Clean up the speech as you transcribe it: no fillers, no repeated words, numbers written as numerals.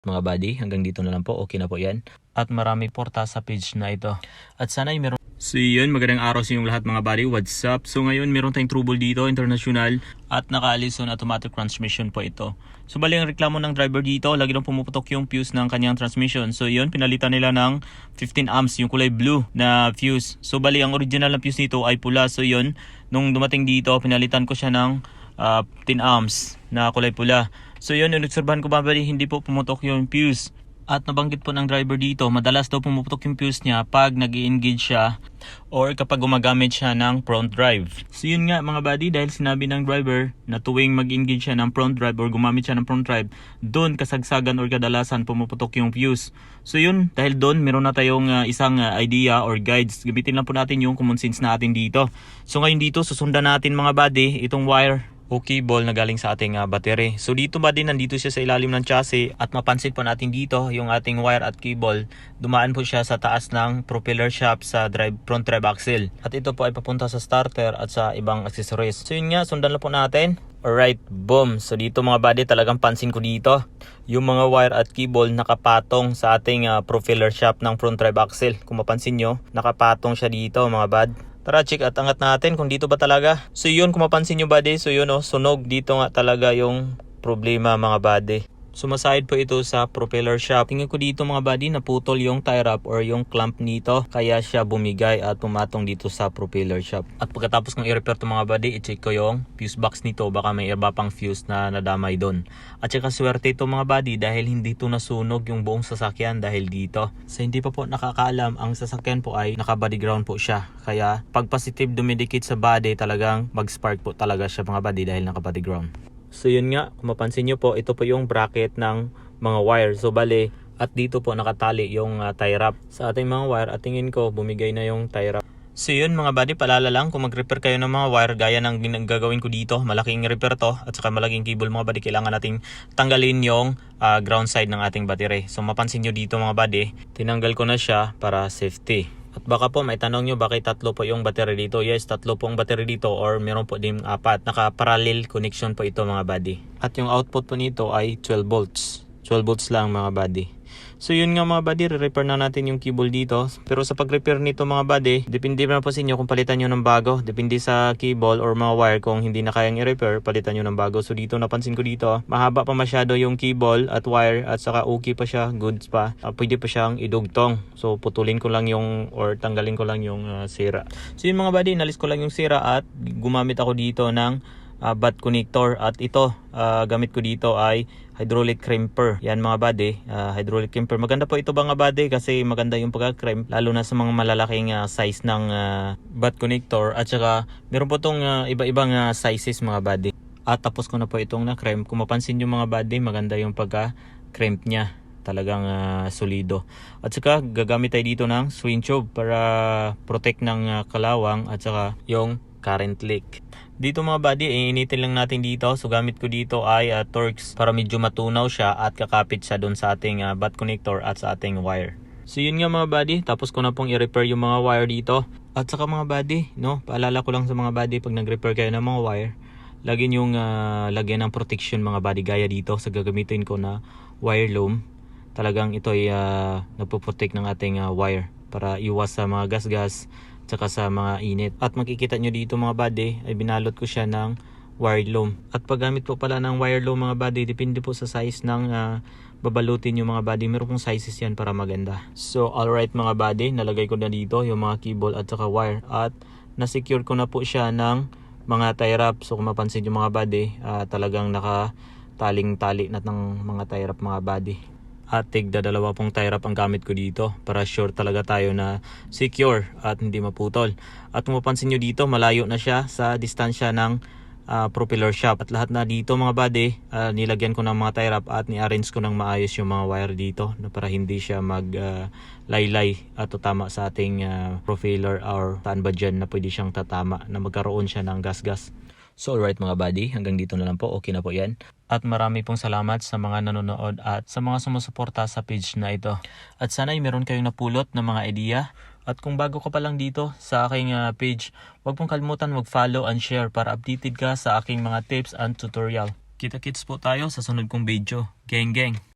Mga buddy, hanggang dito na lang po, okay na po yan. At marami porta sa page na ito. At sana ay meron. So yun, magandang araw sa inyong lahat mga buddy, what's up? So ngayon meron tayong trouble dito, international. At nakaalis on automatic transmission po ito. So bali ang reklamo ng driver dito, lagi nang pumuputok yung fuse ng kanyang transmission. So yun, pinalitan nila ng 15 amps, yung kulay blue na fuse. So bali ang original na fuse nito ay pula. So yun, nung dumating dito, pinalitan ko siya ng 10 amps na kulay pula. So yun, inobserbahan ko ba hindi po pumutok yung fuse. At nabanggit po ng driver dito, madalas daw pumuputok yung fuse niya pag nag-i-engage siya or kapag gumagamit siya ng front drive. So yun nga mga buddy, dahil sinabi ng driver na tuwing mag-engage siya ng front drive or gumamit siya ng front drive, doon kasagsagan or kadalasan pumuputok yung fuse. So yun, dahil doon meron na tayong isang idea or guides. Gamitin lang po natin yung common sense natin dito. So ngayon dito, susundan natin mga buddy itong wire o cable na galing sa ating battery. So dito ba din, nandito siya sa ilalim ng chassis at mapansin po natin dito yung ating wire at cable, dumaan po siya sa taas ng propeller shaft sa front drive axle. At ito po ay papunta sa starter at sa ibang accessories. So yun nga, sundan lang po natin. Alright, boom. So dito mga buddy, talagang pansin ko dito yung mga wire at cable nakapatong sa ating propeller shaft ng front drive axle. Kung mapansin nyo, nakapatong siya dito mga bud. Tara, check at angat natin kung dito ba talaga. So yun, kung mapansin nyo buddy, so yun sunog dito nga talaga yung problema mga buddy. Sumaside po ito sa propeller shaft. Tingnan ko dito mga buddy, naputol yung tie wrap or yung clamp nito. Kaya siya bumigay at pumatong dito sa propeller shaft. At pagkatapos kong i-repair to mga buddy, i-check ko yung fuse box nito. Baka may iba pang fuse na nadamay doon. At saka swerte ito mga buddy dahil hindi ito nasunog yung buong sasakyan dahil dito. Sa hindi pa po nakakaalam, ang sasakyan po ay naka-body ground po siya. Kaya pag positive dumidikit sa body, talagang mag-spark po talaga siya mga buddy dahil naka-body ground. So yun nga, kung mapansin nyo po, ito po yung bracket ng mga wire. So bale, at dito po nakatali yung tie wrap sa ating mga wire at tingin ko bumigay na yung tie wrap. So yun mga buddy, palala lang kung mag-repair kayo ng mga wire gaya ng gagawin ko dito, malaking repair to at saka malaking cable mga buddy, kailangan nating tanggalin yung ground side ng ating battery. So mapansin nyo dito mga buddy, tinanggal ko na siya para safety. At baka po may tanong nyo bakit tatlo po yung battery dito. Yes, tatlo po ang battery dito or meron po din apat. Naka-parallel connection po ito mga buddy. At yung output po nito ay 12 volts. 12 volts lang mga buddy. So yun nga mga buddy, re-repair na natin yung cable dito. Pero sa pag-repair nito mga buddy, depende na po sa inyo kung palitan nyo ng bago. Depende sa cable or mga wire, kung hindi na kayang i-repair, palitan nyo ng bago. So dito napansin ko dito, mahaba pa masyado yung cable at wire at saka okay pa siya, goods pa. Pwede pa siyang idugtong. So putulin ko lang yung or tanggalin ko lang yung sira. So yun mga buddy, nalis ko lang yung sira at gumamit ako dito ng butt connector. At ito, gamit ko dito ay hydraulic crimper. Yan mga buddy, hydraulic crimper. Maganda po ito mga buddy kasi maganda yung pagka-crimp lalo na sa mga malalaking size ng butt connector. At saka meron po itong iba-ibang sizes mga buddy. At tapos ko na po itong na-crimp. Kung mapansin nyo mga buddy, maganda yung pagka-crimp niya. Talagang solido. At saka gagamit tayo dito ng swing tube para protect ng kalawang at saka yung current leak. Dito mga buddy, iinitin lang natin dito. So gamit ko dito ay Torx para medyo matunaw siya at kakapit siya doon sa ating butt connector at sa ating wire. So yun nga mga buddy, tapos ko na pong i-repair yung mga wire dito. At saka mga buddy, paalala ko lang sa mga buddy, pag nag-repair kayo ng mga wire, lagyan yung lagyan ng protection mga buddy, gaya dito sa gagamitin ko na wire loom. Talagang ito ay nagpo-protect ng ating wire para iwas sa mga gas-gas tsaka sa mga init. At makikita nyo dito mga buddy, ay binalot ko siya ng wire loom. At paggamit po pala ng wire loom mga buddy, depende po sa size ng babalutin yung mga buddy. Meron pong sizes yan para maganda. So alright mga buddy, nalagay ko na dito yung mga cable at saka wire. At na-secure ko na po siya ng mga tie wrap. So kung mapansin yung mga buddy, talagang nakataling-tali na ng mga tie wrap mga buddy. At tigda dalawa pong tie wrap ang gamit ko dito para sure talaga tayo na secure at hindi maputol. At kung mapansin nyo dito, malayo na siya sa distansya ng propeller shaft. At lahat na dito mga buddy, nilagyan ko ng mga tie wrap at ni-arrange ko ng maayos yung mga wire dito na para hindi siya laylay at tutama sa ating propeller or saan ba dyan na pwede siyang tatama na magkaroon siya ng gas-gas. So alright mga buddy, hanggang dito na lang po, okay na po yan. At marami pong salamat sa mga nanonood at sa mga sumusuporta sa page na ito. At sana ay meron kayong napulot ng mga idea. At kung bago ka pa lang dito sa aking page, huwag pong kalimutan mag-follow and share para updated ka sa aking mga tips and tutorial. Kita-kits po tayo sa sunod kong video. Gang gang!